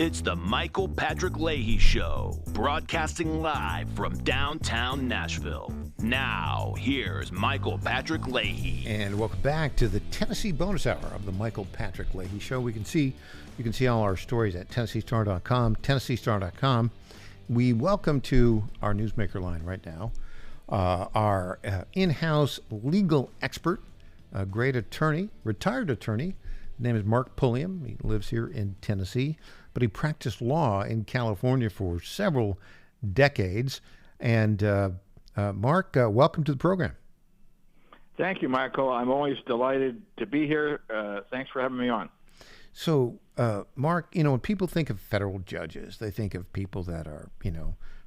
It's the Michael Patrick Leahy Show, broadcasting live from downtown Nashville. Now, here's Michael Patrick Leahy. And welcome back to the Tennessee bonus hour of the Michael Patrick Leahy Show. You can see all our stories at TennesseeStar.com, TennesseeStar.com. We welcome to our newsmaker line right now our in-house legal expert, a great attorney, retired attorney. His name is Mark Pulliam. He lives here in Tennessee, but he practiced law in California for several decades. And Mark, welcome to the program. Thank you, Michael. I'm always delighted to be here. Thanks for having me on. So, Mark, when people think of federal judges, they think of people that are,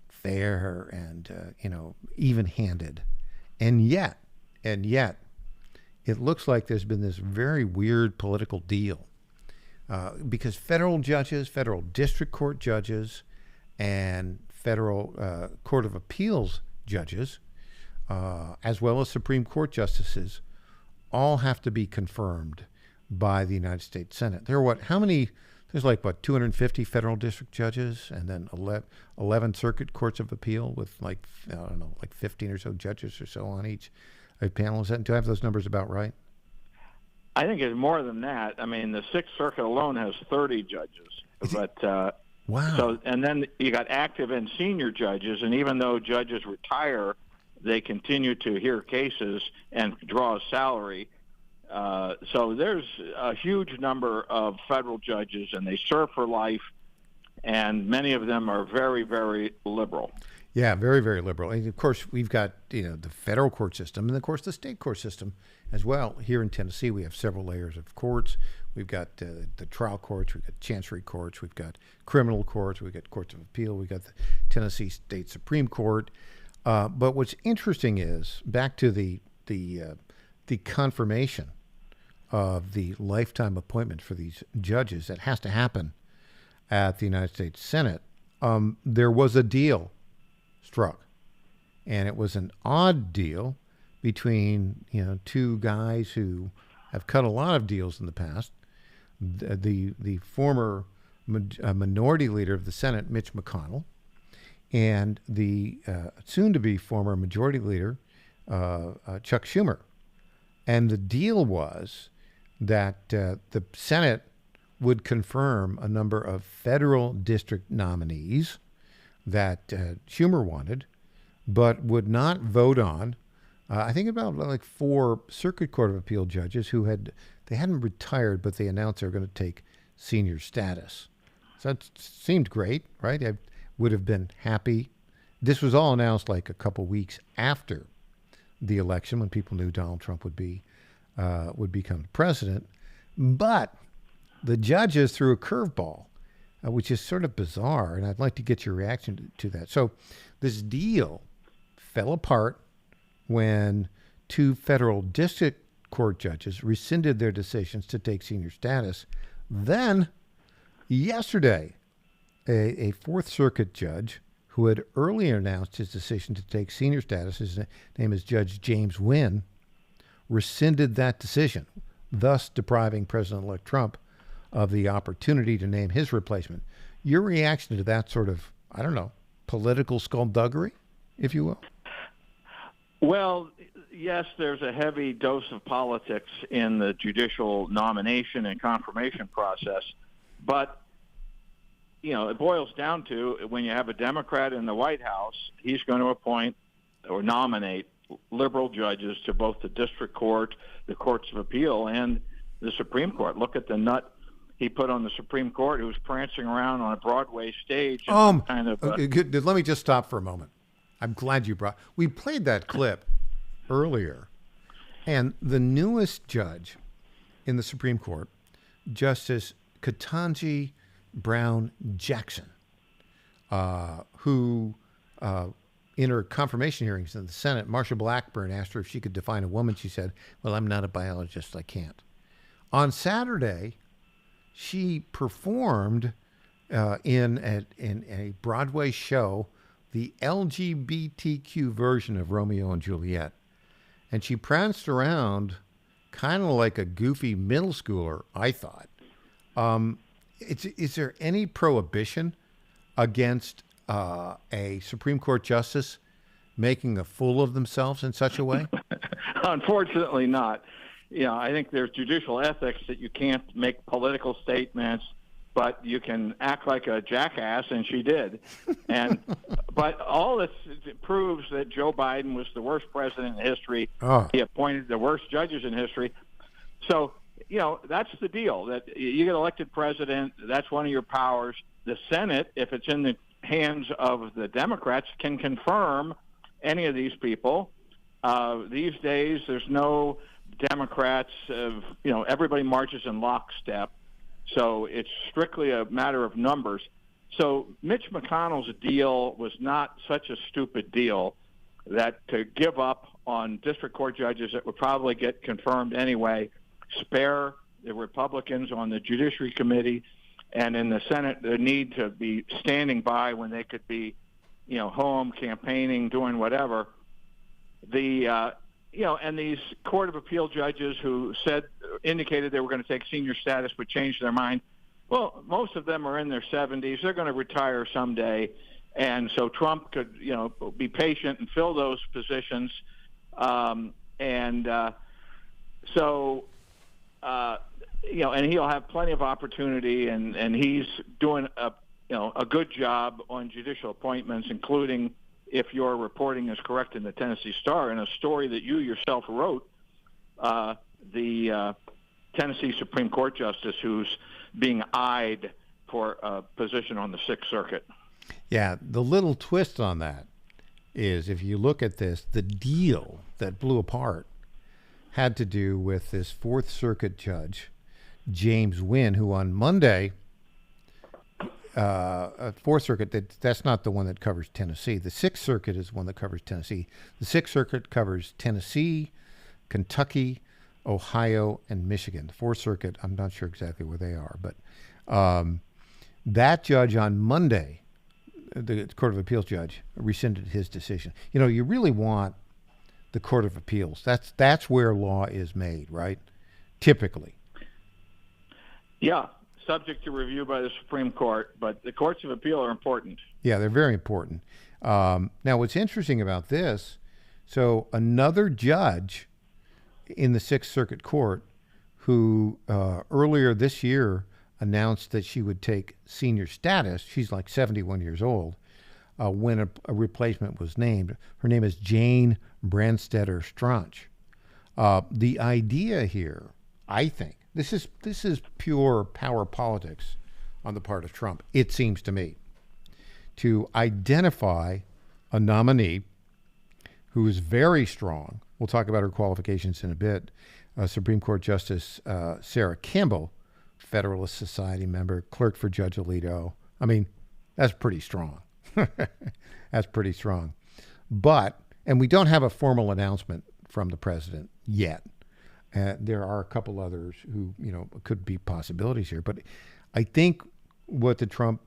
fair and, even-handed. And yet, it looks like there's been this very weird political deal because federal judges, federal district court judges, and federal court of appeals judges, as well as Supreme Court justices, all have to be confirmed by the United States Senate. There are there's 250 federal district judges and then 11 circuit courts of appeal with 15 or so judges or so on each panel. Do I have those numbers about right? I think it's more than that. I mean, the Sixth Circuit alone has 30 judges. Wow. So, and then you got active and senior judges, and even though judges retire, they continue to hear cases and draw a salary. So there's a huge number of federal judges, and they serve for life, and many of them are very, very liberal. Yeah, very, very liberal. And of course, we've got the federal court system, and of course the state court system as well. Here in Tennessee, we have several layers of courts. We've got the trial courts, we've got chancery courts, we've got criminal courts, we've got courts of appeal, we've got the Tennessee State Supreme Court. But what's interesting is back to the confirmation of the lifetime appointment for these judges that has to happen at the United States Senate. There was a deal struck, and it was an odd deal between two guys who have cut a lot of deals in the past. The former minority leader of the Senate, Mitch McConnell, and the soon-to-be former majority leader, Chuck Schumer. And the deal was that the Senate would confirm a number of federal district nominees that Schumer wanted, but would not vote on. I think about 4 Circuit Court of Appeal judges who hadn't retired, but they announced they were going to take senior status. So that seemed great, right? I would have been happy. This was all announced a couple weeks after the election, when people knew Donald Trump would become president. But the judges threw a curveball, which is sort of bizarre, and I'd like to get your reaction to that. So this deal fell apart when 2 federal district court judges rescinded their decisions to take senior status. Then, yesterday, a 4th Circuit judge who had earlier announced his decision to take senior status, his name is Judge James Wynn, rescinded that decision, thus depriving President-elect Trump of the opportunity to name his replacement. Your reaction to that sort of, political skullduggery, if you will? Well, yes, there's a heavy dose of politics in the judicial nomination and confirmation process, but it boils down to when you have a Democrat in the White House, he's going to appoint or nominate liberal judges to both the district court, the courts of appeal, and the Supreme Court. Look at the nut he put on the Supreme Court, who was prancing around on a Broadway stage. Let me just stop for a moment. I'm glad we played that clip earlier, and the newest judge in the Supreme Court, Justice Ketanji Brown Jackson, who in her confirmation hearings in the Senate, Marsha Blackburn asked her if she could define a woman. She said, "Well, I'm not a biologist. I can't." On Saturday, she performed in a Broadway show, the LGBTQ version of Romeo and Juliet. And she pranced around kind of like a goofy middle schooler, I thought. Is there any prohibition against a Supreme Court justice making a fool of themselves in such a way? Unfortunately not. I think there's judicial ethics that you can't make political statements, but you can act like a jackass, and she did. But all this proves that Joe Biden was the worst president in history. Oh. He appointed the worst judges in history. So, that's the deal, that you get elected president, that's one of your powers. The Senate, if it's in the hands of the Democrats, can confirm any of these people. These days, there's no Democrats. Everybody marches in lockstep. So it's strictly a matter of numbers. So Mitch McConnell's deal was not such a stupid deal that to give up on district court judges that would probably get confirmed anyway, spare the Republicans on the Judiciary Committee and in the Senate the need to be standing by when they could be, home campaigning, doing whatever. And these Court of Appeal judges who indicated they were going to take senior status but changed their mind. Well, most of them are in their 70s. They're going to retire someday. And so Trump could, be patient and fill those positions. And he'll have plenty of opportunity, and he's doing a good job on judicial appointments, including, if your reporting is correct in the Tennessee Star, in a story that you yourself wrote, the Tennessee Supreme Court justice who's being eyed for a position on the Sixth Circuit. Yeah, the little twist on that is, if you look at this, the deal that blew apart had to do with this Fourth Circuit judge, James Wynn, who on Monday, Fourth Circuit, that's not the one that covers Tennessee. The Sixth Circuit is one that covers Tennessee. The Sixth Circuit covers Tennessee, Kentucky, Ohio, and Michigan. The Fourth Circuit, I'm not sure exactly where they are, but that judge on Monday, the Court of Appeals judge, rescinded his decision. You really want the Court of Appeals. That's where law is made, right? Typically. Yeah, subject to review by the Supreme Court, but the courts of appeal are important. Yeah, they're very important. Now, what's interesting about this, so another judge in the Sixth Circuit Court who earlier this year announced that she would take senior status, she's like 71 years old, when a replacement was named. Her name is Jane Branstetter Stranch. The idea here, I think, this is pure power politics on the part of Trump, it seems to me, to identify a nominee who is very strong. We'll talk about her qualifications in a bit. Supreme Court Justice Sarah Campbell, Federalist Society member, clerk for Judge Alito. I mean, that's pretty strong. That's pretty strong. And we don't have a formal announcement from the president yet. There are a couple others who, could be possibilities here. But I think what the Trump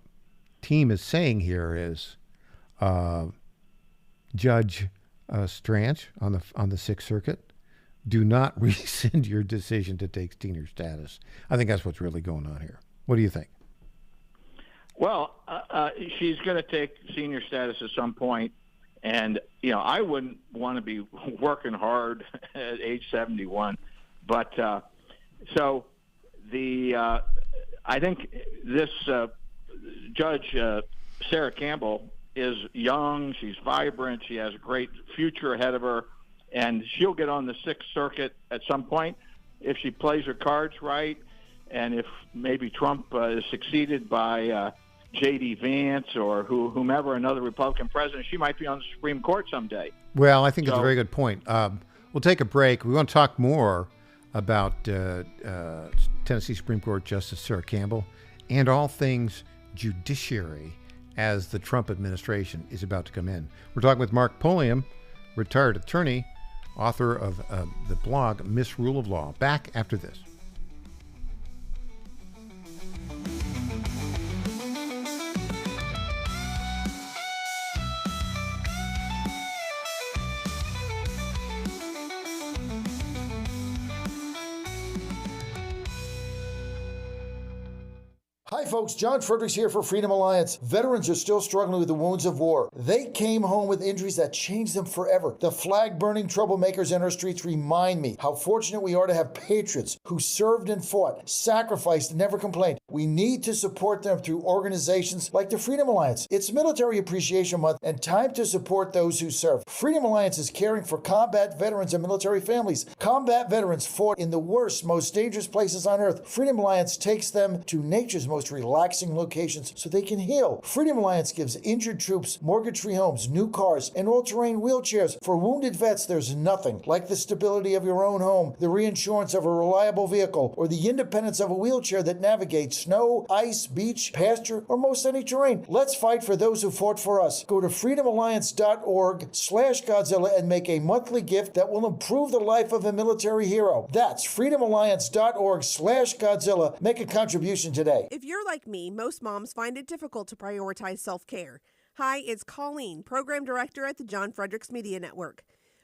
team is saying here is Judge Stranch on the Sixth Circuit, do not rescind your decision to take senior status. I think that's what's really going on here. What do you think? Well, she's going to take senior status at some point. And, I wouldn't want to be working hard at age 71. But I think this Judge Sarah Campbell is young. She's vibrant. She has a great future ahead of her. And she'll get on the Sixth Circuit at some point if she plays her cards right, and if maybe Trump is succeeded by J.D. Vance or whomever, another Republican president. She might be on the Supreme Court someday. Well, I think it's a very good point. We'll take a break. We want to talk more about Tennessee Supreme Court Justice Sarah Campbell and all things judiciary as the Trump administration is about to come in. We're talking with Mark Pulliam, retired attorney, author of the blog Misrule of Law. Back after this. Hi folks, John Fredericks here for Freedom Alliance. Veterans are still struggling with the wounds of war. They came home with injuries that changed them forever. The flag-burning troublemakers in our streets remind me how fortunate we are to have patriots who served and fought, sacrificed, and never complained. We need to support them through organizations like the Freedom Alliance. It's Military Appreciation Month and time to support those who serve. Freedom Alliance is caring for combat veterans and military families. Combat veterans fought in the worst, most dangerous places on earth. Freedom Alliance takes them to nature's most relaxing locations so they can heal. Freedom Alliance gives injured troops mortgage-free homes, new cars, and all-terrain wheelchairs. For wounded vets, there's nothing like the stability of your own home, the reinsurance of a reliable vehicle, or the independence of a wheelchair that navigates snow, ice, beach, pasture, or most any terrain. Let's fight for those who fought for us. Go to freedomalliance.org/Godzilla and make a monthly gift that will improve the life of a military hero. That's freedomalliance.org/Godzilla. Make a contribution today. If you're like me, most moms find it difficult to prioritize self-care. Hi, it's Colleen, Program Director at the John Fredericks Media Network.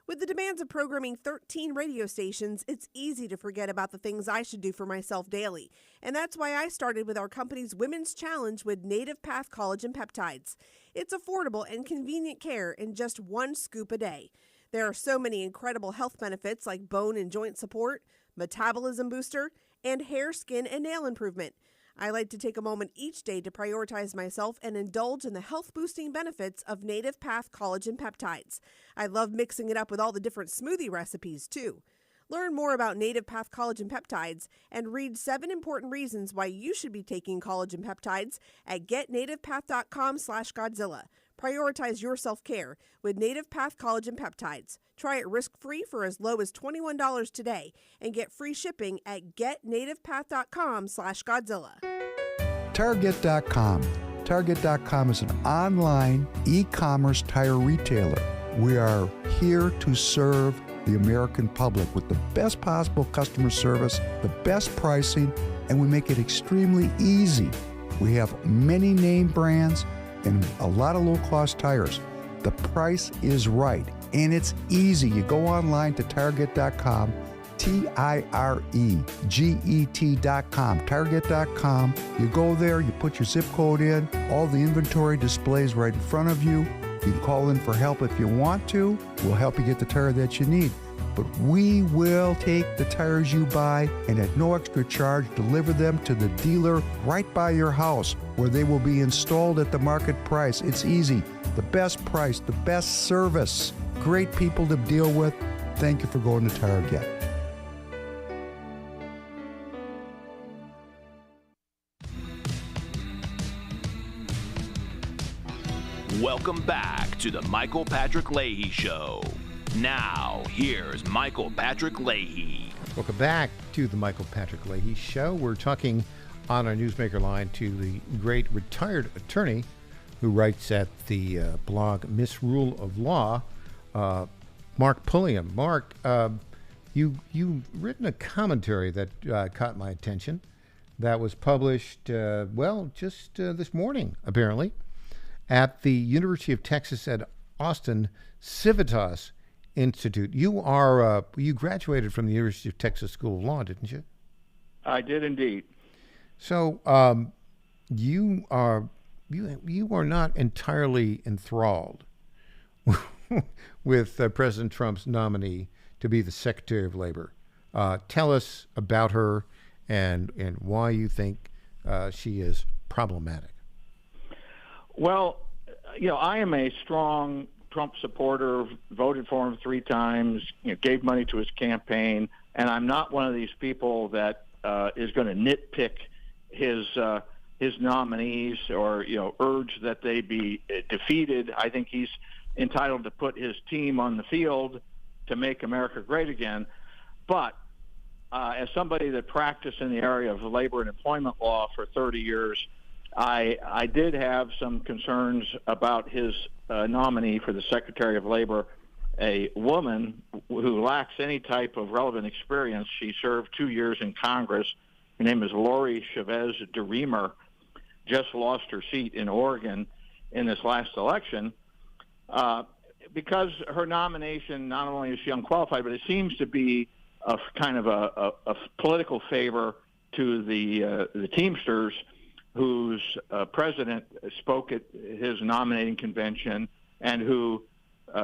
With the demands of programming 13 radio stations, it's easy to forget about the things I should do for myself daily. And that's why I started with our company's Women's Challenge with Native Path Collagen Peptides. It's affordable and convenient care in just one scoop a day. There are so many incredible health benefits like bone and joint support, metabolism booster, and hair, skin, and nail improvement. I like to take a moment each day to prioritize myself and indulge in the health-boosting benefits of Native Path Collagen Peptides. I love mixing it up with all the different smoothie recipes, too. Learn more about Native Path Collagen Peptides and read 7 important reasons why you should be taking collagen peptides at getnativepath.com/Godzilla. Prioritize your self-care with Native Path Collagen Peptides. Try it risk-free for as low as $21 today and get free shipping at getnativepath.com/Godzilla. Target.com. Target.com is an online e-commerce tire retailer. We are here to serve the American public with the best possible customer service, the best pricing, and we make it extremely easy. We have many name brands and a lot of low-cost tires. The price is right, and it's easy. You go online to Target.com, Tireget.com, Target.com. You go there, you put your zip code in, all the inventory displays right in front of you. You can call in for help if you want to. We'll help you get the tire that you need. But we will take the tires you buy and at no extra charge deliver them to the dealer right by your house where they will be installed at the market price. It's easy. The best price, the best service, great people to deal with. Thank you for going to Target. Welcome back to the Michael Patrick Leahy Show. Now, here's Michael Patrick Leahy. Welcome back to the Michael Patrick Leahy Show. We're talking on our Newsmaker line to the great retired attorney who writes at the blog Misrule of Law, Mark Pulliam. Mark, you've written a commentary that caught my attention that was published, just this morning, apparently, at the University of Texas at Austin Civitas Institute. You graduated from the University of Texas School of Law, didn't you? I did indeed. So you are not entirely enthralled with President Trump's nominee to be the Secretary of Labor. Tell us about her and why you think she is problematic. Well, I am a strong Trump supporter, voted for him 3 times, gave money to his campaign, and I'm not one of these people that is going to nitpick his nominees or urge that they be defeated. I think he's entitled to put his team on the field to make America great again. But as somebody that practiced in the area of labor and employment law for 30 years, I did have some concerns about his nominee for the Secretary of Labor, a woman who lacks any type of relevant experience. She served 2 years in Congress. Her name is Lori Chavez DeRemer, just lost her seat in Oregon in this last election. Because her nomination, not only is she unqualified, but it seems to be a political favor to the Teamsters, whose president spoke at his nominating convention and who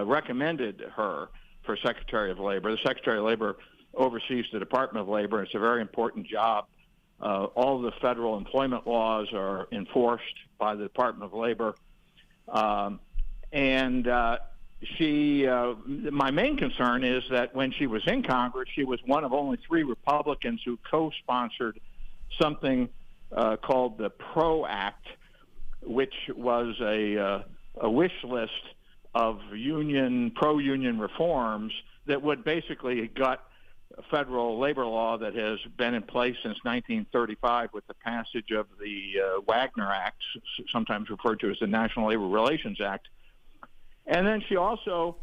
recommended her for Secretary of Labor. The Secretary of Labor oversees the Department of Labor. It's a very important job. All the federal employment laws are enforced by the Department of Labor. My main concern is that when she was in Congress, she was one of only 3 Republicans who co-sponsored something called the PRO Act, which was a wish list of pro-union reforms that would basically gut federal labor law that has been in place since 1935 with the passage of the Wagner Act, sometimes referred to as the National Labor Relations Act. And then she also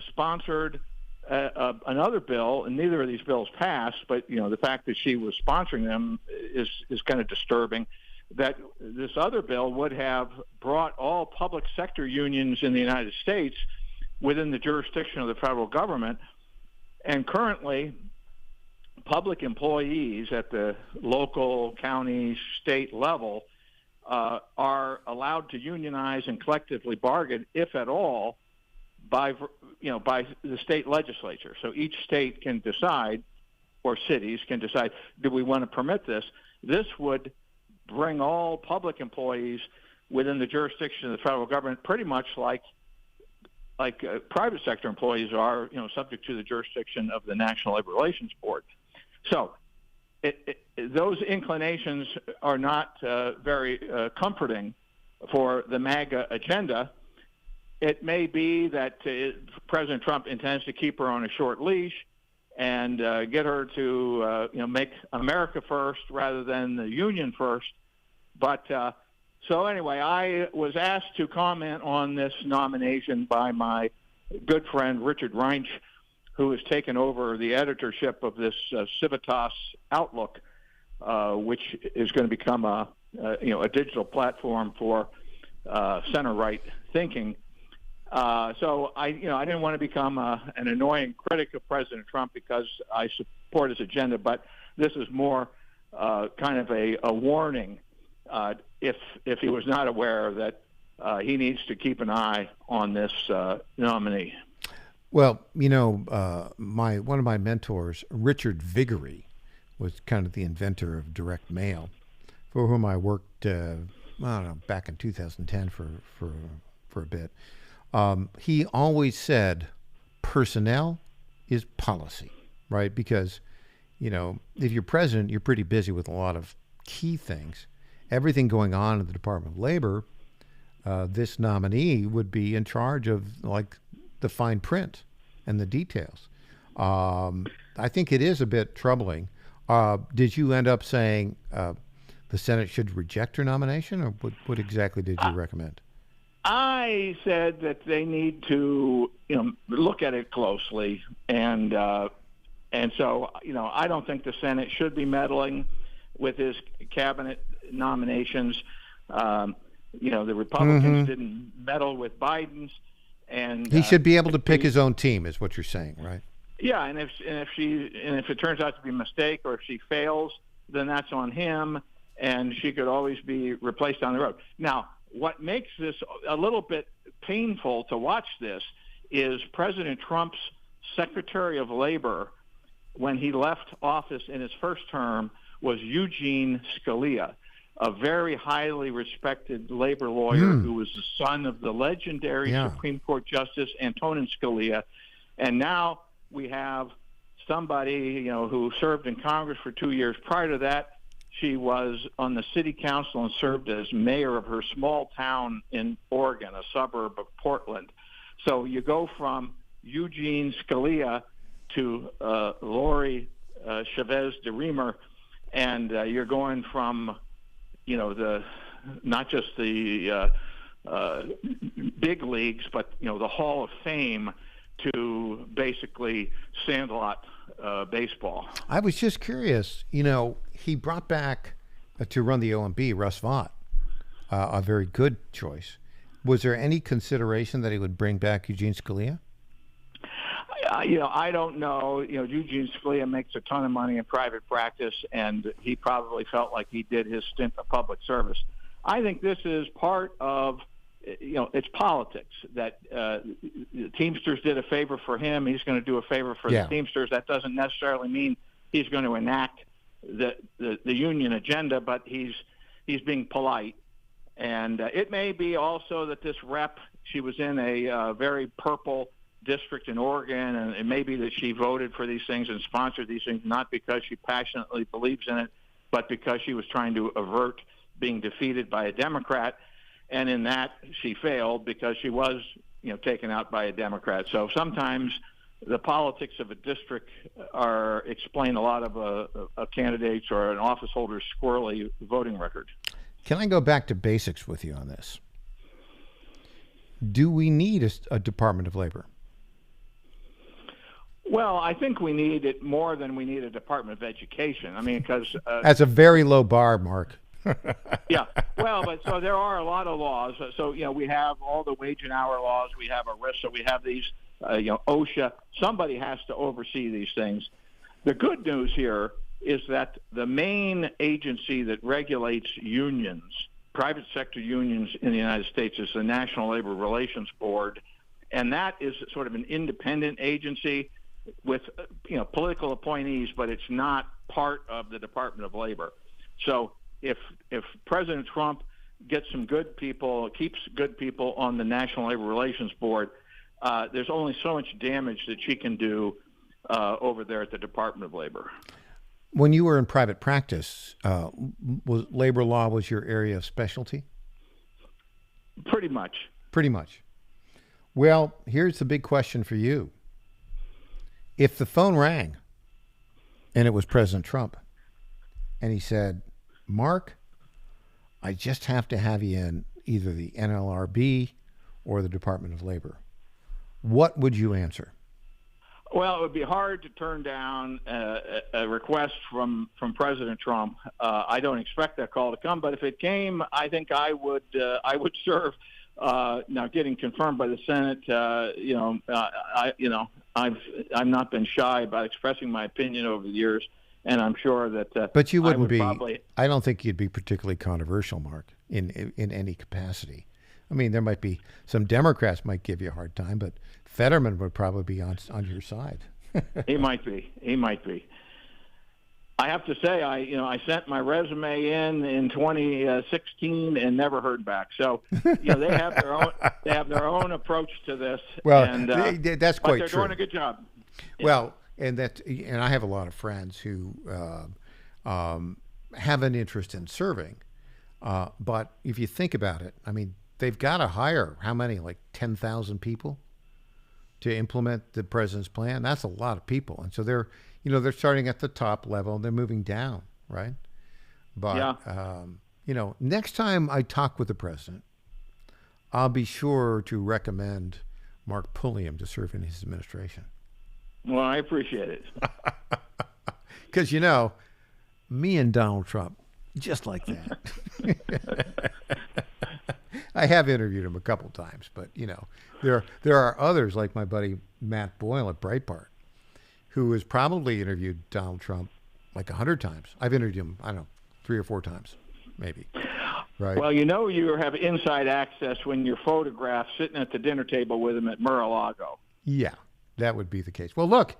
sponsored another bill, and neither of these bills passed, but the fact that she was sponsoring them is kind of disturbing, that this other bill would have brought all public sector unions in the United States within the jurisdiction of the federal government. And currently, public employees at the local, county, state level are allowed to unionize and collectively bargain, if at all, by the state legislature. So each state can decide, or cities can decide, do we want to permit this? This would bring all public employees within the jurisdiction of the federal government, pretty much like private sector employees are, subject to the jurisdiction of the National Labor Relations Board. So those inclinations are not very comforting for the MAGA agenda. It may be that President Trump intends to keep her on a short leash and get her to make America first rather than the union first. But so anyway, I was asked to comment on this nomination by my good friend Richard Reinsch, who has taken over the editorship of this Civitas Outlook, which is going to become a digital platform for center-right thinking. So I didn't want to become an annoying critic of President Trump because I support his agenda, but this is more kind of a warning if he was not aware that he needs to keep an eye on this nominee. Well, one of my mentors, Richard Viguerie, was kind of the inventor of direct mail, for whom I worked, back in 2010 for a bit. He always said personnel is policy, right? Because, if you're president, you're pretty busy with a lot of key things. Everything going on in the Department of Labor, this nominee would be in charge of the fine print and the details. I think it is a bit troubling. Did you end up saying the Senate should reject her nomination, or what exactly did you recommend? I said that they need to, look at it closely, and so, I don't think the Senate should be meddling with his cabinet nominations. The Republicans didn't meddle with Biden's, and he should be able to pick his own team, is what you're saying, right? Yeah, and if it turns out to be a mistake, or if she fails, then that's on him, and she could always be replaced down the road. Now, what makes this a little bit painful to watch this is President Trump's Secretary of Labor, when he left office in his first term, was Eugene Scalia, a very highly respected labor lawyer who was the son of the legendary Supreme Court Justice Antonin Scalia. And now we have somebody, who served in Congress for 2 years. Prior to that, she was on the city council and served as mayor of her small town in Oregon, a suburb of Portland. So you go from Eugene Scalia to Lori Chavez de Remer, and you're going from, not just the big leagues, but the Hall of Fame, to basically Sandlot baseball. I was just curious. He brought back to run the OMB Russ Vought, a very good choice. Was there any consideration that he would bring back Eugene Scalia? I don't know. Eugene Scalia makes a ton of money in private practice, and he probably felt like he did his stint of public service. I think this is part of, it's politics. That the Teamsters did a favor for him. He's going to do a favor for the Teamsters. That doesn't necessarily mean he's going to enact the union agenda, but he's being polite. And it may be also that this rep, she was in a very purple district in Oregon, and it may be that she voted for these things and sponsored these things not because she passionately believes in it, but because she was trying to avert being defeated by a Democrat. And in that, she failed because she was, taken out by a Democrat. So sometimes the politics of a district explain a lot of a candidate's or an office holder's squirrely voting record. Can I go back to basics with you on this? Do we need a Department of Labor? Well, I think we need it more than we need a Department of Education. I mean, because that's a very low bar, Mark. Yeah. Well, but so there are a lot of laws. So, we have all the wage and hour laws. We have ERISA. We have these, OSHA. Somebody has to oversee these things. The good news here is that the main agency that regulates unions, private sector unions in the United States, is the National Labor Relations Board. And that is sort of an independent agency with, political appointees, but it's not part of the Department of Labor. So if President Trump gets some good people, keeps good people on the National Labor Relations Board, there's only so much damage that she can do over there at the Department of Labor. When you were in private practice, was labor law was your area of specialty? Pretty much. Pretty much. Well, here's the big question for you. If the phone rang and it was President Trump and he said, Mark, I just have to have you in either the NLRB or the Department of Labor, what would you answer? Well, it would be hard to turn down a request from President Trump. I don't expect that call to come, but if it came, I think I would serve. Now, getting confirmed by the Senate, I've not been shy about expressing my opinion over the years, and I'm sure that. But you wouldn't be. Probably, I don't think you'd be particularly controversial, Mark, in any capacity. I mean, there might be some Democrats might give you a hard time, but Fetterman would probably be on your side. He might be. I have to say, I sent my resume in 2016 and never heard back. So, they have their own approach to this. Well, and, that's quite true. But they're doing a good job. Well, and I have a lot of friends who have an interest in serving, but if you think about it, I mean, they've got to hire how many, like 10,000 people to implement the president's plan? That's a lot of people. And so they're starting at the top level and they're moving down, right? But, next time I talk with the president, I'll be sure to recommend Mark Pulliam to serve in his administration. Well, I appreciate it. Because, me and Donald Trump, just like that. I have interviewed him a couple times, but there are others like my buddy Matt Boyle at Breitbart, who has probably interviewed Donald Trump like 100 times. I've interviewed him, I don't know, 3 or 4 times, maybe. Right. Well, you have inside access when you're photographed sitting at the dinner table with him at Mar-a-Lago. Yeah, that would be the case. Well, look,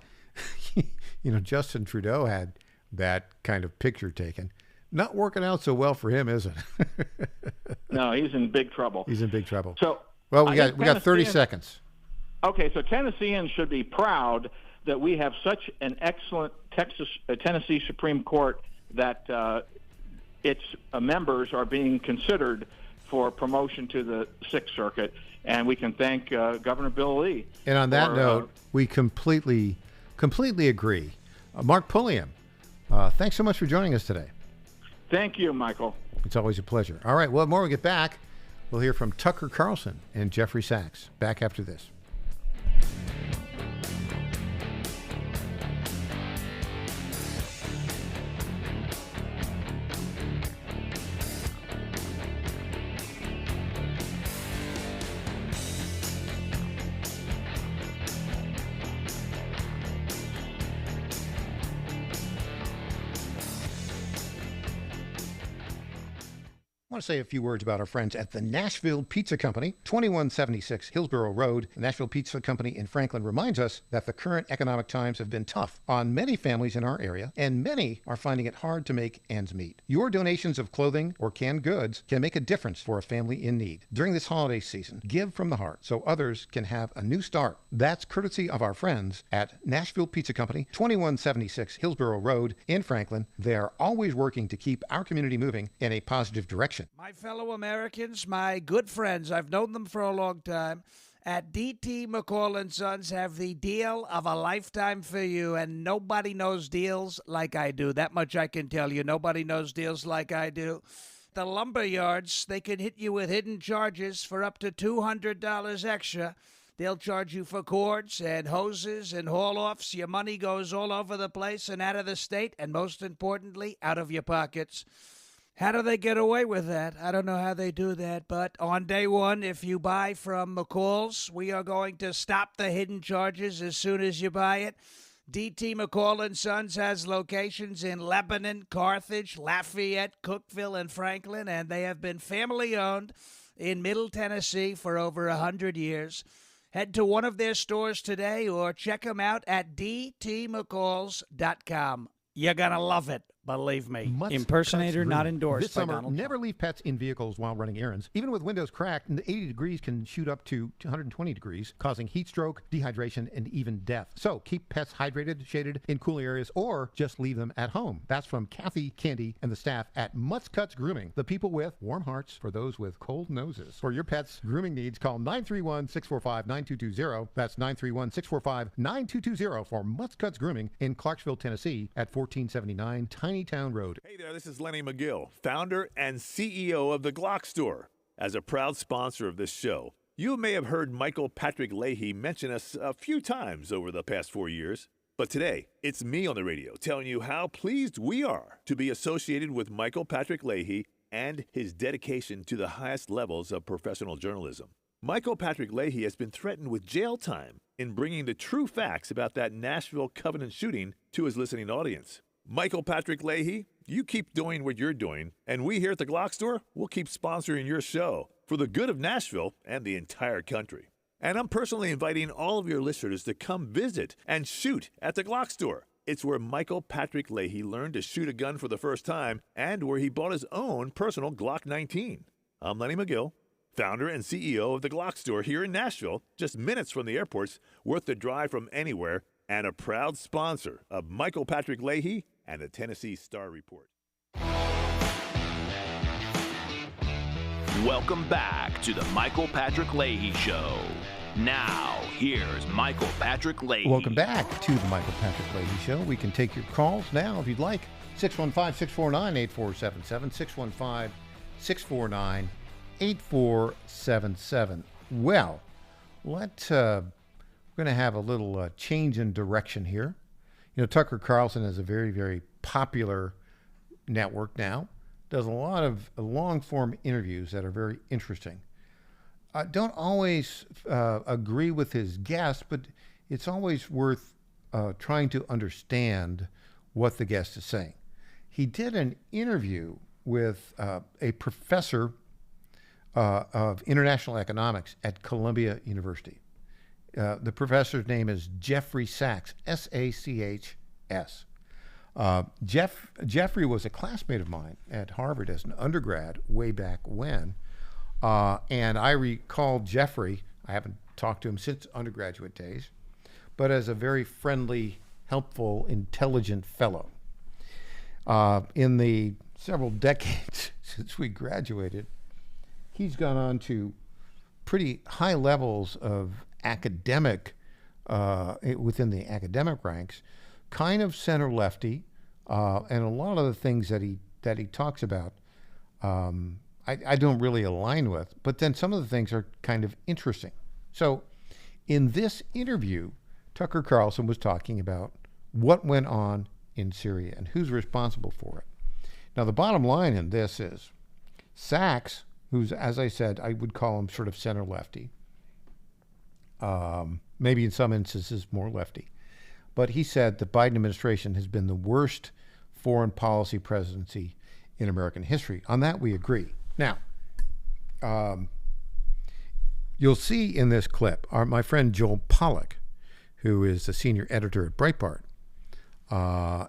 Justin Trudeau had that kind of picture taken. Not working out so well for him, is it? No, he's in big trouble. He's in big trouble. So, well, we got 30 seconds. Okay, so Tennesseans should be proud that we have such an excellent Tennessee Supreme Court that its members are being considered for promotion to the Sixth Circuit, and we can thank Governor Bill Lee. And on that note, we completely agree. Mark Pulliam, thanks so much for joining us today. Thank you, Michael. It's always a pleasure. All right, well, more we get back, we'll hear from Tucker Carlson and Jeffrey Sachs. Back after this. I want to say a few words about our friends at the Nashville Pizza Company, 2176 Hillsborough Road. The Nashville Pizza Company in Franklin reminds us that the current economic times have been tough on many families in our area, and many are finding it hard to make ends meet. Your donations of clothing or canned goods can make a difference for a family in need. During this holiday season, give from the heart so others can have a new start. That's courtesy of our friends at Nashville Pizza Company, 2176 Hillsborough Road in Franklin. They are always working to keep our community moving in a positive direction. My fellow Americans, my good friends, I've known them for a long time, at D.T. McCall & Sons have the deal of a lifetime for you, and nobody knows deals like I do. That much I can tell you. Nobody knows deals like I do. The lumber yards, they can hit you with hidden charges for up to $200 extra. They'll charge you for cords and hoses and haul-offs. Your money goes all over the place and out of the state, and most importantly, out of your pockets. How do they get away with that? I don't know how they do that, but on day one, if you buy from McCall's, we are going to stop the hidden charges as soon as you buy it. D.T. McCall & Sons has locations in Lebanon, Carthage, Lafayette, Cookeville, and Franklin, and they have been family-owned in Middle Tennessee for over 100 years. Head to one of their stores today or check them out at dtmccalls.com. You're going to love it. Believe me. Impersonator not endorsed. This by summer, Donald never Trump. leave pets in vehicles while running errands. Even with windows cracked, 80 degrees can shoot up to 120 degrees, causing heat stroke, dehydration, and even death. So keep pets hydrated, shaded in cool areas, or just leave them at home. That's from Kathy, Candy, and the staff at Mutts Cuts Grooming, the people with warm hearts for those with cold noses. For your pet's grooming needs, call 931-645-9220. That's 931-645-9220 for Mutts Cuts Grooming in Clarksville, Tennessee at 1479 Tiny Town Road. Hey there, this is Lenny McGill, founder and CEO of The Glock Store. As a proud sponsor of this show, you may have heard Michael Patrick Leahy mention us a few times over the past 4 years. But today, it's me on the radio telling you how pleased we are to be associated with Michael Patrick Leahy and his dedication to the highest levels of professional journalism. Michael Patrick Leahy has been threatened with jail time in bringing the true facts about that Nashville Covenant shooting to his listening audience. Michael Patrick Leahy, you keep doing what you're doing, and we here at the Glock Store will keep sponsoring your show for the good of Nashville and the entire country. And I'm personally inviting all of your listeners to come visit and shoot at the Glock Store. It's where Michael Patrick Leahy learned to shoot a gun for the first time and where he bought his own personal Glock 19. I'm Lenny McGill, founder and CEO of the Glock Store here in Nashville, just minutes from the airports, worth the drive from anywhere, and a proud sponsor of Michael Patrick Leahy and the Tennessee Star Report. Welcome back to the Michael Patrick Leahy Show. Now, here's Michael Patrick Leahy. Welcome back to the Michael Patrick Leahy Show. We can take your calls now if you'd like. 615-649-8477, 615-649-8477. Well, we're going to have a little change in direction here. You know, Tucker Carlson is a very, very popular network now. Does a lot of long-form interviews that are very interesting. I don't always agree with his guests, but it's always worth trying to understand what the guest is saying. He did an interview with a professor of international economics at Columbia University. The professor's name is Jeffrey Sachs, S-A-C-H-S. Jeffrey was a classmate of mine at Harvard as an undergrad way back when. And I recall Jeffrey, I haven't talked to him since undergraduate days, but as a very friendly, helpful, intelligent fellow. In the several decades since we graduated, he's gone on to pretty high levels of academic, within the academic ranks, kind of center lefty, and a lot of the things that he talks about, I don't really align with, but then some of the things are kind of interesting. So in this interview, Tucker Carlson was talking about what went on in Syria and who's responsible for it. Now, the bottom line in this is Sachs, who's, as I said, I would call him sort of center lefty, maybe in some instances more lefty, but he said the Biden administration has been the worst foreign policy presidency in American history. On that, we agree. Now, you'll see in this clip my friend Joel Pollack, who is the senior editor at Breitbart,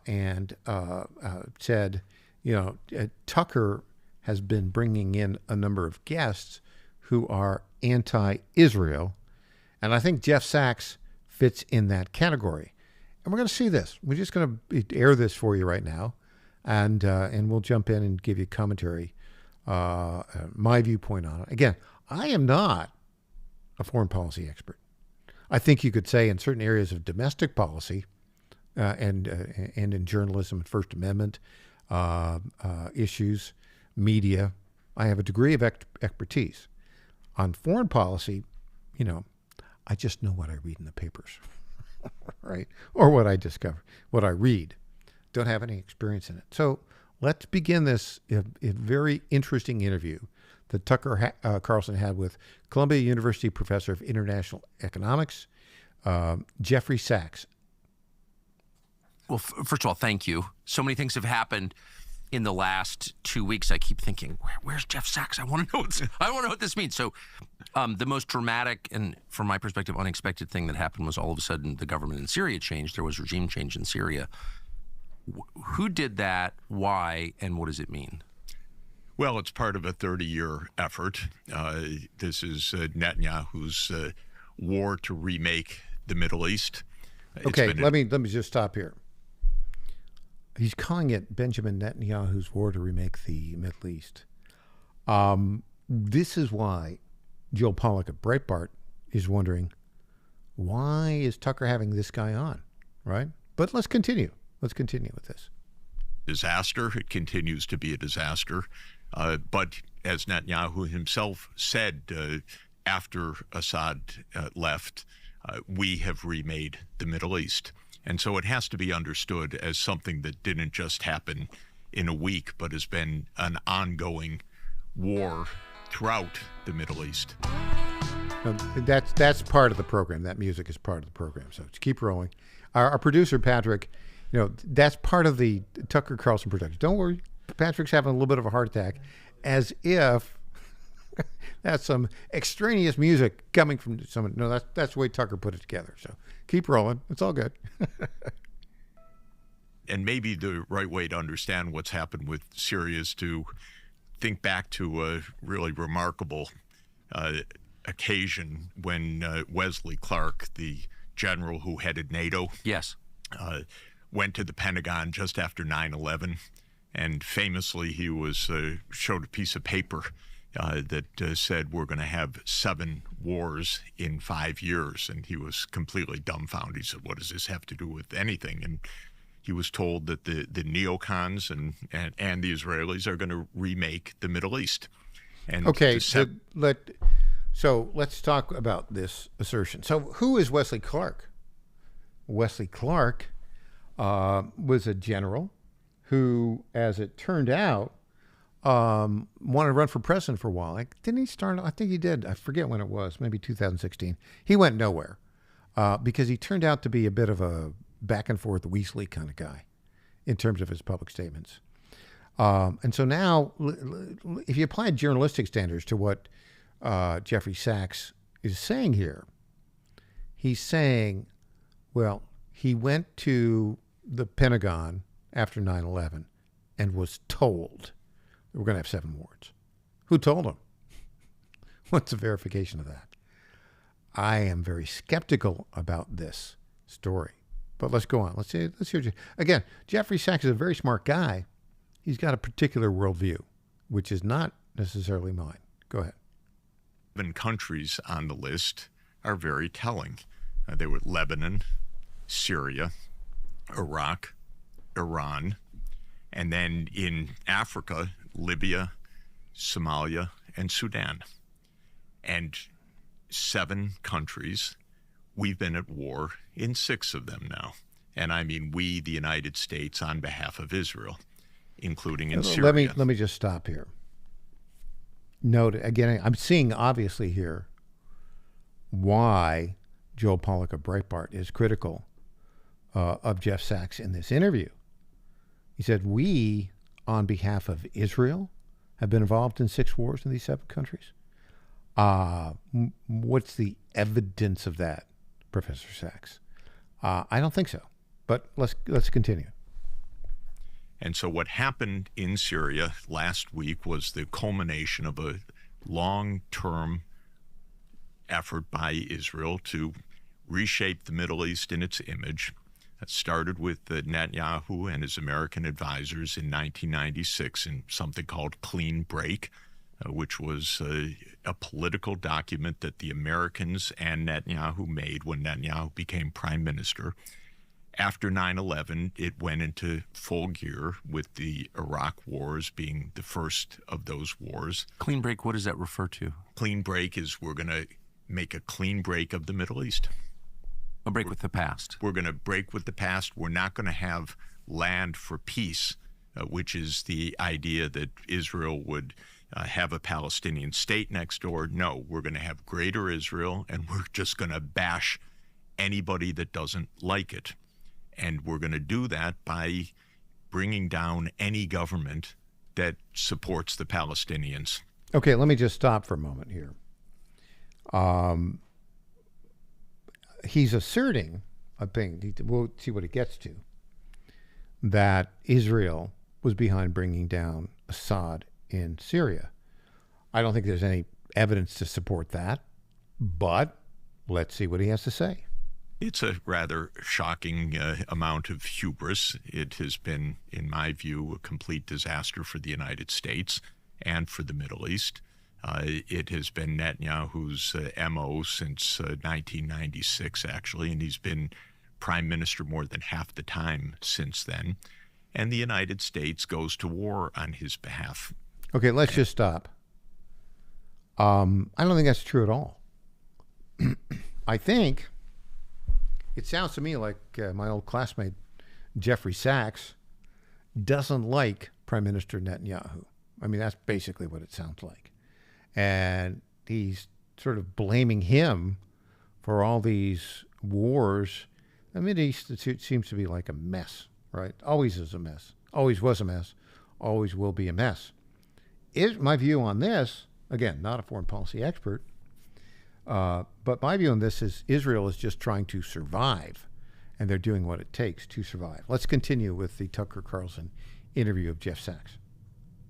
and said, Tucker has been bringing in a number of guests who are anti-Israel, and I think Jeff Sachs fits in that category. And we're going to see this. We're just going to air this for you right now, and we'll jump in and give you commentary, my viewpoint on it. Again, I am not a foreign policy expert. I think you could say in certain areas of domestic policy and in journalism and First Amendment issues, media, I have a degree of expertise. On foreign policy, I just know what I read in the papers, right? Or what I discover, what I read. Don't have any experience in it. So let's begin this very interesting interview that Tucker Carlson had with Columbia University professor of international economics, Jeffrey Sachs. Well, first of all, thank you. So many things have happened in the last 2 weeks. I keep thinking, where's Jeff Sachs? I want to know what this means. So the most dramatic and, from my perspective, unexpected thing that happened was all of a sudden the government in Syria changed. There was regime change in Syria. Who did that? Why? And what does it mean? Well, it's part of a 30-year effort. This is Netanyahu's war to remake the Middle East. Okay, let me just stop here. He's calling it Benjamin Netanyahu's war to remake the Middle East. This is why Joel Pollack at Breitbart is wondering, why is Tucker having this guy on, right? But let's continue. Let's continue with this. Disaster. It continues to be a disaster. But as Netanyahu himself said after Assad left, we have remade the Middle East. And so it has to be understood as something that didn't just happen in a week, but has been an ongoing war throughout the Middle East. That's part of the program. That music is part of the program. So just keep rolling. Our producer, Patrick, that's part of the Tucker Carlson production. Don't worry. Patrick's having a little bit of a heart attack, as if that's some extraneous music coming from someone. No, that's the way Tucker put it together. So keep rolling. It's all good. And maybe the right way to understand what's happened with Syria is to think back to a really remarkable occasion when Wesley Clark, the general who headed NATO, yes, went to the Pentagon just after 9/11. And famously, he was showed a piece of paper that said, we're going to have 7 wars in 5 years. And he was completely dumbfounded. He said, what does this have to do with anything? And he was told that the neocons and the Israelis are going to remake the Middle East. And okay, so let's talk about this assertion. So who is Wesley Clark? Wesley Clark was a general who, as it turned out, wanted to run for president for a while. Didn't he start? I think he did. I forget when it was, maybe 2016. He went nowhere because he turned out to be a bit of a back and forth Weasley kind of guy in terms of his public statements. And so now, if you apply journalistic standards to what Jeffrey Sachs is saying here, he's saying, well, he went to the Pentagon after 9/11 and was told we're going to have 7 wars. Who told him? What's the verification of that? I am very skeptical about this story. But let's go on. Let's hear. Again, Jeffrey Sachs is a very smart guy. He's got a particular worldview, which is not necessarily mine. Go ahead. 7 countries on the list are very telling. They were Lebanon, Syria, Iraq, Iran, and then in Africa, Libya, Somalia, and Sudan. And 7 countries, we've been at war in 6 of them now. And I mean we, the United States, on behalf of Israel, including in Syria. Let me just stop here. Note, again, I'm seeing obviously here why Joel Pollack of Breitbart is critical of Jeff Sachs in this interview. He said, we, on behalf of Israel, have been involved in 6 wars in these 7 countries? What's the evidence of that, Professor Sachs? I don't think so. But let's continue. And so what happened in Syria last week was the culmination of a long-term effort by Israel to reshape the Middle East in its image. That started with Netanyahu and his American advisors in 1996 in something called Clean Break, which was a political document that the Americans and Netanyahu made when Netanyahu became prime minister. After 9/11, it went into full gear, with the Iraq wars being the first of those wars. Clean break, what does that refer to? Clean break is we're going to make a clean break of the Middle East. A break with the past. We're going to break with the past. We're not going to have land for peace, which is the idea that Israel would have a Palestinian state next door. No, we're going to have greater Israel, and we're just going to bash anybody that doesn't like it. And we're going to do that by bringing down any government that supports the Palestinians. Okay, let me just stop for a moment here. He's asserting, I think, we'll see what it gets to, that Israel was behind bringing down Assad in Syria. I don't think there's any evidence to support that, but let's see what he has to say. It's a rather shocking amount of hubris. It has been, in my view, a complete disaster for the United States and for the Middle East. It has been Netanyahu's MO since 1996, actually, and he's been prime minister more than half the time since then. And the United States goes to war on his behalf. Okay, let's just stop. I don't think that's true at all. I think it sounds to me like my old classmate, Jeffrey Sachs, doesn't like Prime Minister Netanyahu. I mean, that's basically what it sounds like. And he's sort of blaming him for all these wars. The Middle East seems to be like a mess, right? Always is a mess. Always was a mess. Always will be a mess. My view on this, again, not a foreign policy expert, but my view on this is Israel is just trying to survive, and they're doing what it takes to survive. Let's continue with the Tucker Carlson interview of Jeff Sachs.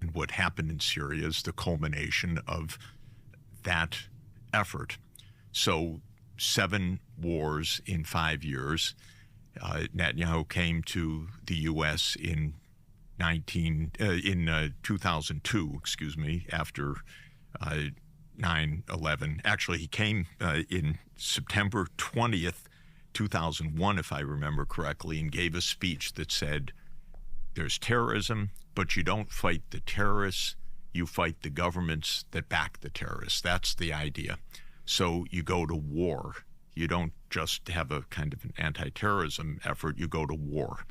And what happened in Syria is the culmination of that effort. So 7 wars in 5 years. Netanyahu came to the U.S. in 2002, after 9/11. Actually, he came in September 20th, 2001, if I remember correctly, and gave a speech that said, there's terrorism, but you don't fight the terrorists, you fight the governments that back the terrorists. That's the idea. So you go to war. You don't just have a kind of an anti-terrorism effort, you go to war.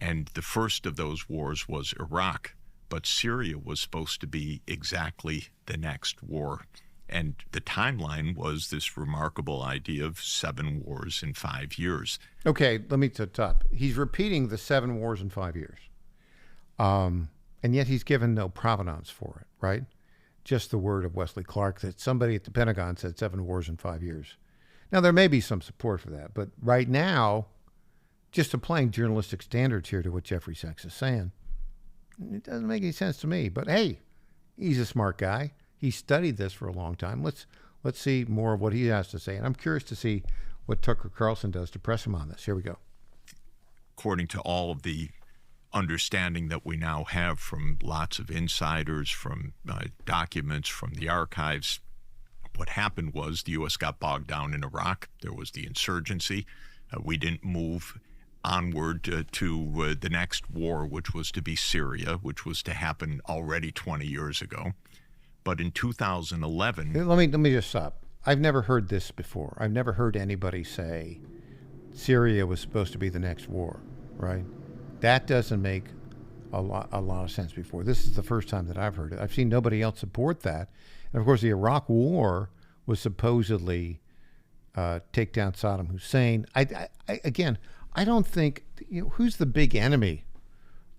And the first of those wars was Iraq, but Syria was supposed to be exactly the next war. And the timeline was this remarkable idea of 7 wars in 5 years. Okay, let me top. He's repeating the 7 wars in 5 years. And yet he's given no provenance for it, right? Just the word of Wesley Clark that somebody at the Pentagon said 7 wars in 5 years. Now, there may be some support for that, but right now, just applying journalistic standards here to what Jeffrey Sachs is saying, it doesn't make any sense to me. But hey, he's a smart guy. He studied this for a long time. Let's see more of what he has to say. And I'm curious to see what Tucker Carlson does to press him on this. Here we go. According to all of the understanding that we now have from lots of insiders, from documents from the archives, what happened was the U.S. got bogged down in Iraq. There was the insurgency. We didn't move onward to the next war, which was to be Syria, which was to happen already 20 years ago. But in 2011... Let me just stop. I've never heard this before. I've never heard anybody say Syria was supposed to be the next war, right? That doesn't make a lot of sense before. This is the first time that I've heard it. I've seen nobody else support that. And of course, the Iraq War was supposedly take down Saddam Hussein. Again, I don't think, who's the big enemy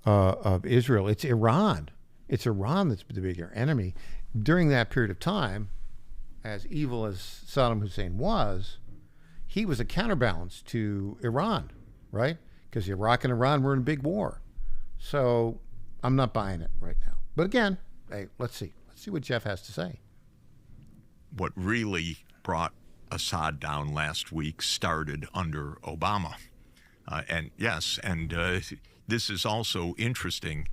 of Israel? It's Iran. It's Iran that's the bigger enemy. During that period of time, as evil as Saddam Hussein was, he was a counterbalance to Iran, right? Because Iraq and Iran were in a big war. So I'm not buying it right now. But again, hey, let's see. Let's see what Jeff has to say. What really brought Assad down last week started under Obama. And this is also interesting.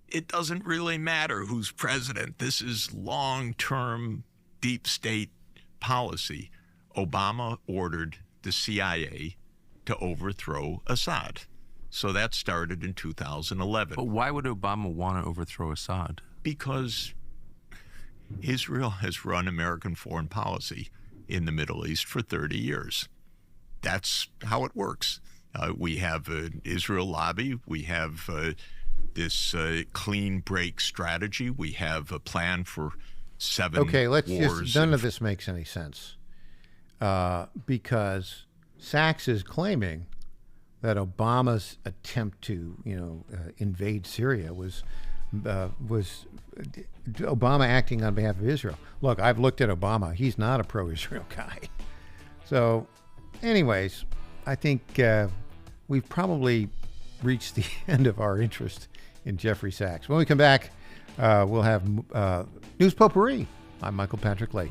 It doesn't really matter who's president. This is long-term deep state policy. Obama ordered the CIA to overthrow Assad. So that started in 2011. But why would Obama want to overthrow Assad? Because Israel has run American foreign policy in the Middle East for 30 years. That's how it works. We have an Israel lobby. We have this clean break strategy. We have a plan for 7 Okay, let's wars. just, none of this makes any sense. Because Sachs is claiming that Obama's attempt to, invade Syria was Obama acting on behalf of Israel. Look, I've looked at Obama. He's not a pro-Israel guy. So, anyways, I think we've probably reached the end of our interest in Jeffrey Sachs. When we come back, we'll have News Potpourri. I'm Michael Patrick Leahy.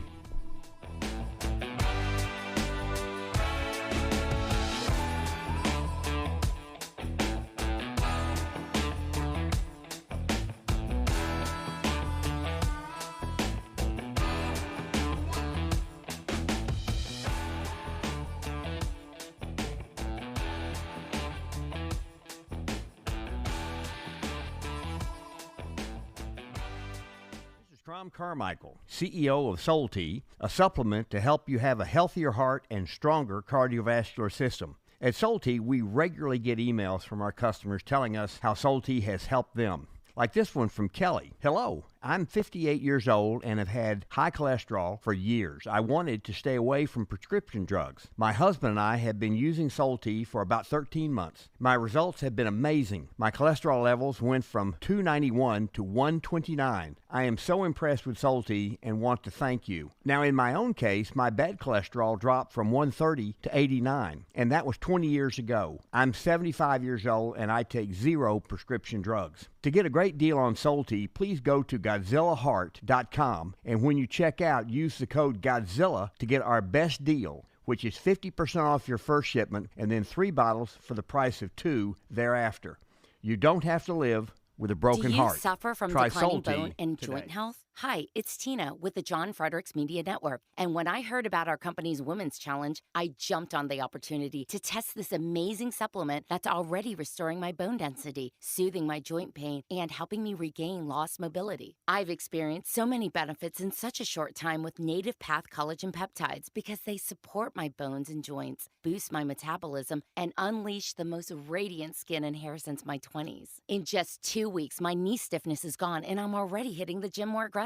Tom Carmichael, CEO of Soul Tea, a supplement to help you have a healthier heart and stronger cardiovascular system. At Soul Tea, we regularly get emails from our customers telling us how Soul Tea has helped them. Like this one from Kelly. Hello, I'm 58 years old and have had high cholesterol for years. I wanted to stay away from prescription drugs. My husband and I have been using Soul Tea for about 13 months. My results have been amazing. My cholesterol levels went from 291 to 129. I am so impressed with Soul Tea and want to thank you. Now, in my own case, my bad cholesterol dropped from 130 to 89, and that was 20 years ago. I'm 75 years old and I take 0 prescription drugs. To get a great deal on Soul Tea, please go to GodzillaHeart.com, and when you check out, use the code Godzilla to get our best deal, which is 50% off your first shipment and then 3 bottles for the price of 2 thereafter. You don't have to live with a broken heart. Do you suffer from Try declining Soul Tea bone and today. joint health? Hi, it's Tina with the John Fredericks Media Network. And when I heard about our company's Women's Challenge, I jumped on the opportunity to test this amazing supplement that's already restoring my bone density, soothing my joint pain, and helping me regain lost mobility. I've experienced so many benefits in such a short time with Native Path Collagen Peptides because they support my bones and joints, boost my metabolism, and unleash the most radiant skin and hair since my 20s. In just 2 weeks, my knee stiffness is gone, and I'm already hitting the gym more aggressively.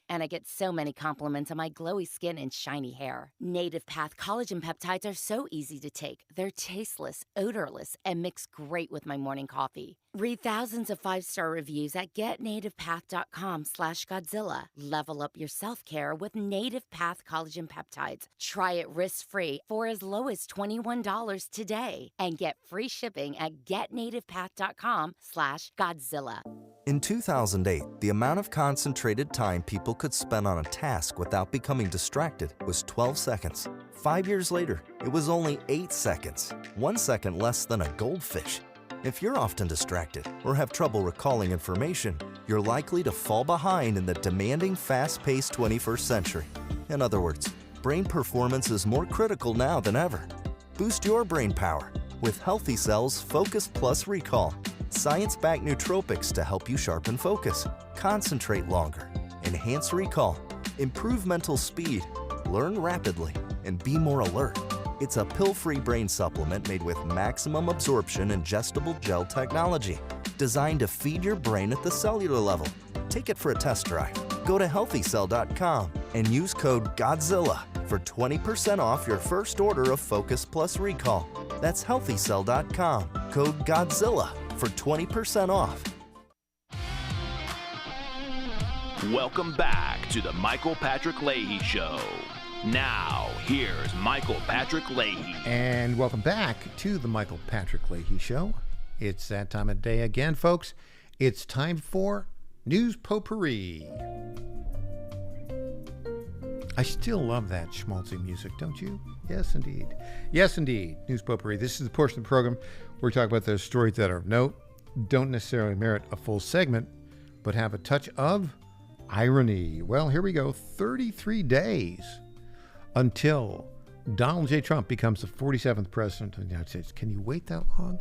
And I get so many compliments on my glowy skin and shiny hair. Native Path Collagen Peptides are so easy to take. They're tasteless, odorless, and mix great with my morning coffee. Read thousands of 5-star reviews at getnativepath.com/Godzilla. Level up your self-care with Native Path Collagen Peptides. Try it risk-free for as low as $21 today. And get free shipping at getnativepath.com/Godzilla. In 2008, the amount of concentrated time people could spend on a task without becoming distracted was 12 seconds. 5 years later, it was only 8 seconds, 1 second less than a goldfish. If you're often distracted or have trouble recalling information, you're likely to fall behind in the demanding, fast-paced 21st century. In other words, brain performance is more critical now than ever. Boost your brain power with Healthy Cells Focus Plus Recall. Science-backed nootropics to help you sharpen focus, concentrate longer, enhance recall, improve mental speed, learn rapidly, and be more alert. It's a pill-free brain supplement made with maximum absorption ingestible gel technology, designed to feed your brain at the cellular level. Take it for a test drive. Go to healthycell.com and use code GODZILLA for 20% off your first order of Focus Plus Recall. That's healthycell.com, code GODZILLA for 20% off. Welcome back to the Michael Patrick Leahy Show. Now, here's Michael Patrick Leahy. And welcome back to the Michael Patrick Leahy Show. It's that time of day again, folks. It's time for News Potpourri. I still love that schmaltzy music, don't you? Yes, indeed. Yes, indeed. News Potpourri. This is the portion of the program where we talk about those stories that are of note, don't necessarily merit a full segment, but have a touch of irony. Well, here we go. 33 days until Donald J. Trump becomes the 47th president of the United States. Can you wait that long?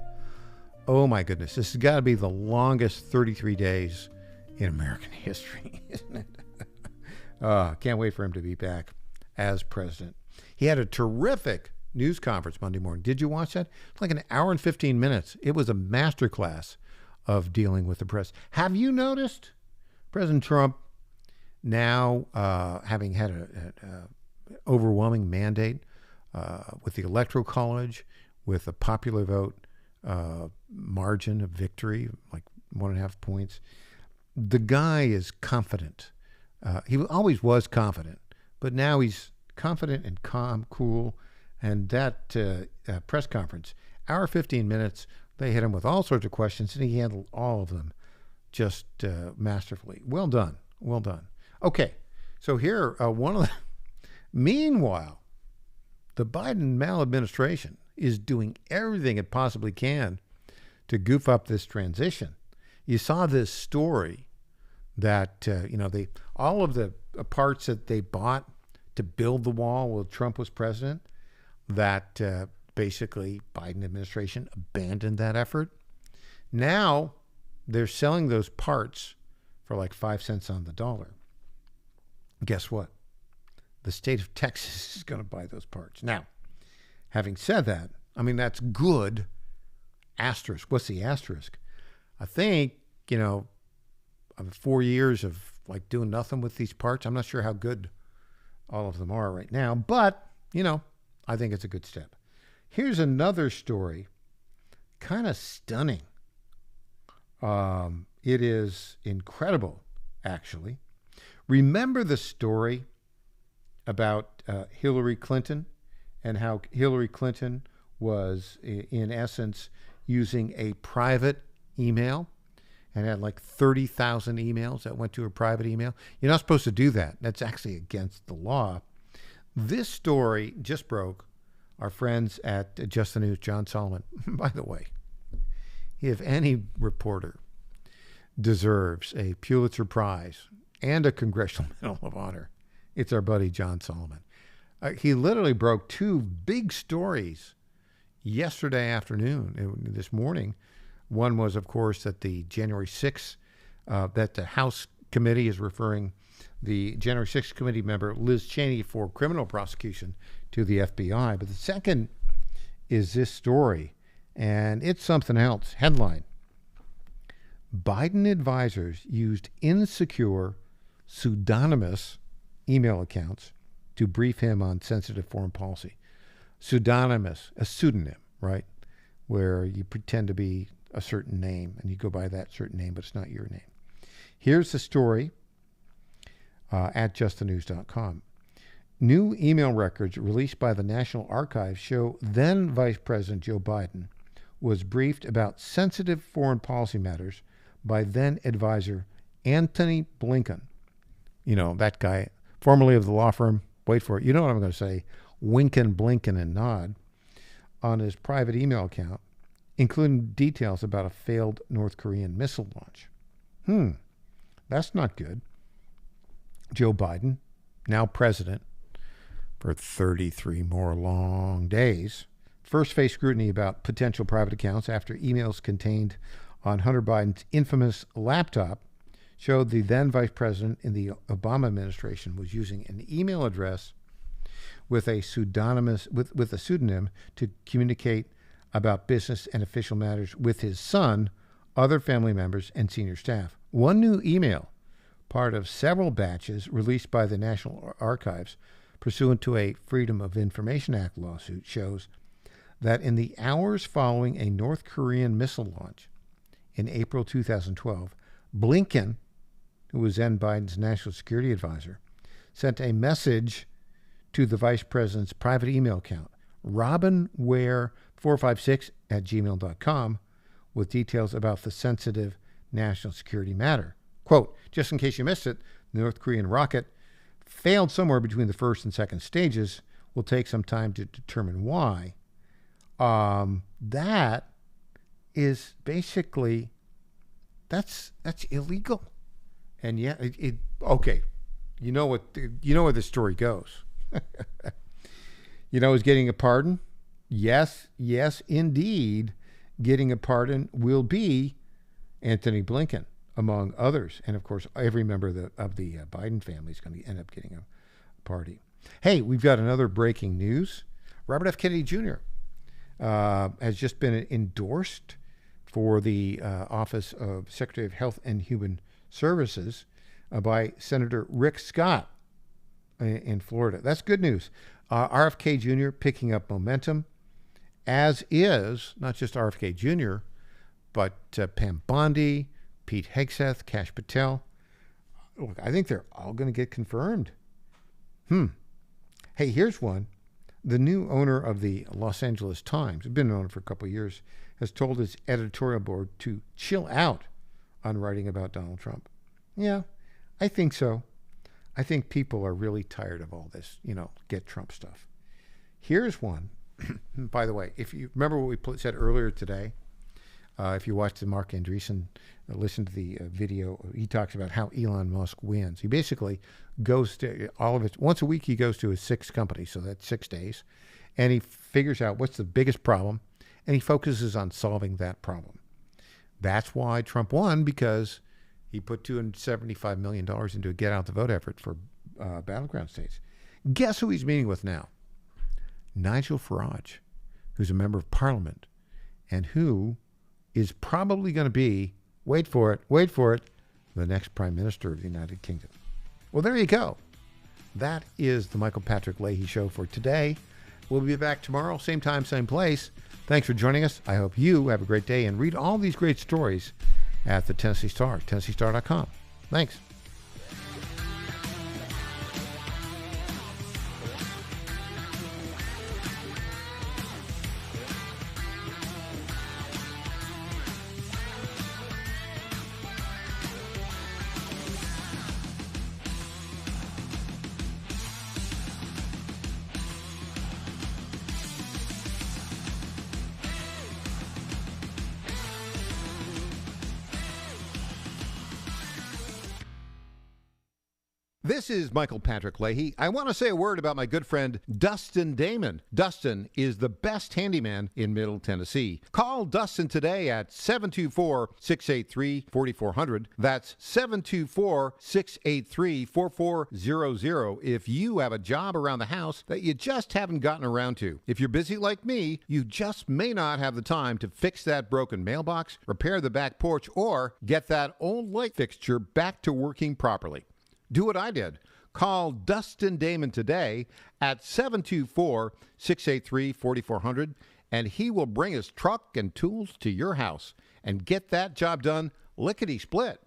Oh, my goodness. This has got to be the longest 33 days in American history, isn't it? Can't wait for him to be back as president. He had a terrific news conference Monday morning. Did you watch that? It's like an hour and 15 minutes. It was a masterclass of dealing with the press. Have you noticed President Trump now having had an overwhelming mandate with the Electoral College, with a popular vote margin of victory, like 1.5 points? The guy is confident. He always was confident, but now he's confident and calm, cool. And that press conference, hour 15 minutes, they hit him with all sorts of questions, and he handled all of them just masterfully. Well done. Well done. Okay, so here, meanwhile, the Biden maladministration is doing everything it possibly can to goof up this transition. You saw this story that, all of the parts that they bought to build the wall while Trump was president, that basically Biden administration abandoned that effort. Now they're selling those parts for like 5 cents on the dollar. Guess what? The state of Texas is going to buy those parts. Now, having said that, I mean, that's good. Asterisk. What's the asterisk? I think, 4 years of like doing nothing with these parts. I'm not sure how good all of them are right now, but, I think it's a good step. Here's another story, kind of stunning. It is incredible, actually. Remember the story about Hillary Clinton and how Hillary Clinton was, in essence, using a private email and had like 30,000 emails that went to her private email? You're not supposed to do that. That's actually against the law. This story just broke. Our friends at Just the News, John Solomon. By the way, if any reporter deserves a Pulitzer Prize and a Congressional Medal of Honor, it's our buddy John Solomon. He literally broke 2 big stories yesterday afternoon, this morning. One was, of course, that the January 6th, that the House committee is referring the January 6th committee member Liz Cheney for criminal prosecution to the FBI. But the second is this story, and it's something else. Headline: Biden advisors used insecure, pseudonymous email accounts to brief him on sensitive foreign policy. Pseudonymous, a pseudonym, right? Where you pretend to be a certain name and you go by that certain name, but it's not your name. Here's the story at justthenews.com. New email records released by the National Archives show then Vice President Joe Biden was briefed about sensitive foreign policy matters by then advisor Antony Blinken. That guy, formerly of the law firm, wait for it, you know what I'm going to say, Winkin, Blinken, and Nod, on his private email account, including details about a failed North Korean missile launch. That's not good. Joe Biden, now president for 33 more long days, first faced scrutiny about potential private accounts after emails contained on Hunter Biden's infamous laptop showed the then vice president in the Obama administration was using an email address with a pseudonym to communicate about business and official matters with his son, other family members, and senior staff. One new email, part of several batches released by the National Archives pursuant to a Freedom of Information Act lawsuit, shows that in the hours following a North Korean missile launch in April 2012, Blinken who was then Biden's national security advisor, sent a message to the vice president's private email account, robinware456@gmail.com, with details about the sensitive national security matter. Quote, just in case you missed it, the North Korean rocket failed somewhere between the first and second stages. Will take some time to determine why. That is basically, that's illegal. And yeah, okay. You know where the story goes. Is getting a pardon? Yes, indeed. Getting a pardon will be Anthony Blinken, among others. And of course, every member of the Biden family is going to end up getting a pardon. Hey, we've got another breaking news. Robert F. Kennedy Jr. Has just been endorsed for the office of Secretary of Health and Human Services by Senator Rick Scott in Florida. That's good news. RFK Jr. picking up momentum, as is not just RFK Jr., but Pam Bondi, Pete Hegseth, Kash Patel. Look, I think they're all going to get confirmed. Hey, here's one. The new owner of the Los Angeles Times, been an owner for a couple of years, has told his editorial board to chill out on writing about Donald Trump. Yeah, I think so. I think people are really tired of all this, get Trump stuff. Here's one. By the way, if you remember what we said earlier today, if you watched the Mark Andreessen, listen to the video, he talks about how Elon Musk wins. He basically goes to all of it. Once a week, he goes to his 6 companies, so that's 6 days, and he figures out what's the biggest problem, and he focuses on solving that problem. That's why Trump won, because he put $275 million into a get-out-the-vote effort for battleground states. Guess who he's meeting with now? Nigel Farage, who's a member of Parliament, and who is probably going to be, wait for it, the next Prime Minister of the United Kingdom. Well, there you go. That is the Michael Patrick Leahy Show for today. We'll be back tomorrow, same time, same place. Thanks for joining us. I hope you have a great day, and read all these great stories at the Tennessee Star, TennesseeStar.com. Thanks. This is Michael Patrick Leahy. I want to say a word about my good friend Dustin Damon. Dustin is the best handyman in Middle Tennessee. Call Dustin today at 724-683-4400. That's 724-683-4400 if you have a job around the house that you just haven't gotten around to. If you're busy like me, you just may not have the time to fix that broken mailbox, repair the back porch, or get that old light fixture back to working properly. Do what I did. Call Dustin Damon today at 724-683-4400, and he will bring his truck and tools to your house and get that job done lickety-split.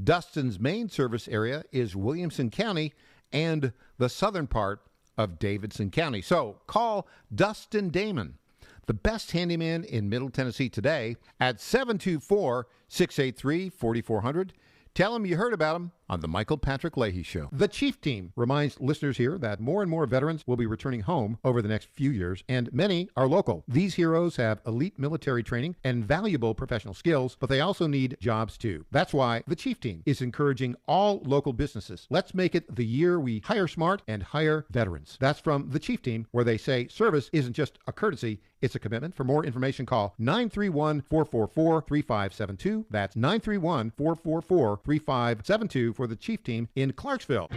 Dustin's main service area is Williamson County and the southern part of Davidson County. So call Dustin Damon, the best handyman in Middle Tennessee today, at 724-683-4400. Tell him you heard about him on the Michael Patrick Leahy Show. The Chief Team reminds listeners here that more and more veterans will be returning home over the next few years, and many are local. These heroes have elite military training and valuable professional skills, but they also need jobs too. That's why the Chief Team is encouraging all local businesses. Let's make it the year we hire smart and hire veterans. That's from the Chief Team, where they say service isn't just a courtesy, it's a commitment. For more information, call 931-444-3572. That's 931-444-3572 for the Chief Team in Clarksville.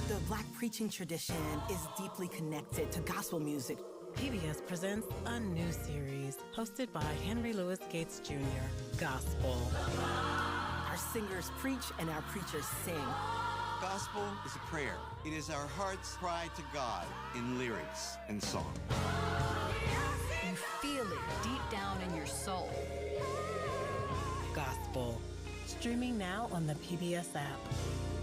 The Black preaching tradition is deeply connected to gospel music. PBS presents a new series hosted by Henry Louis Gates Jr., Gospel. Our singers preach and our preachers sing. Gospel is a prayer. It is our heart's cry to God in lyrics and song. You feel it deep down in your soul. Gospel. Streaming now on the PBS app.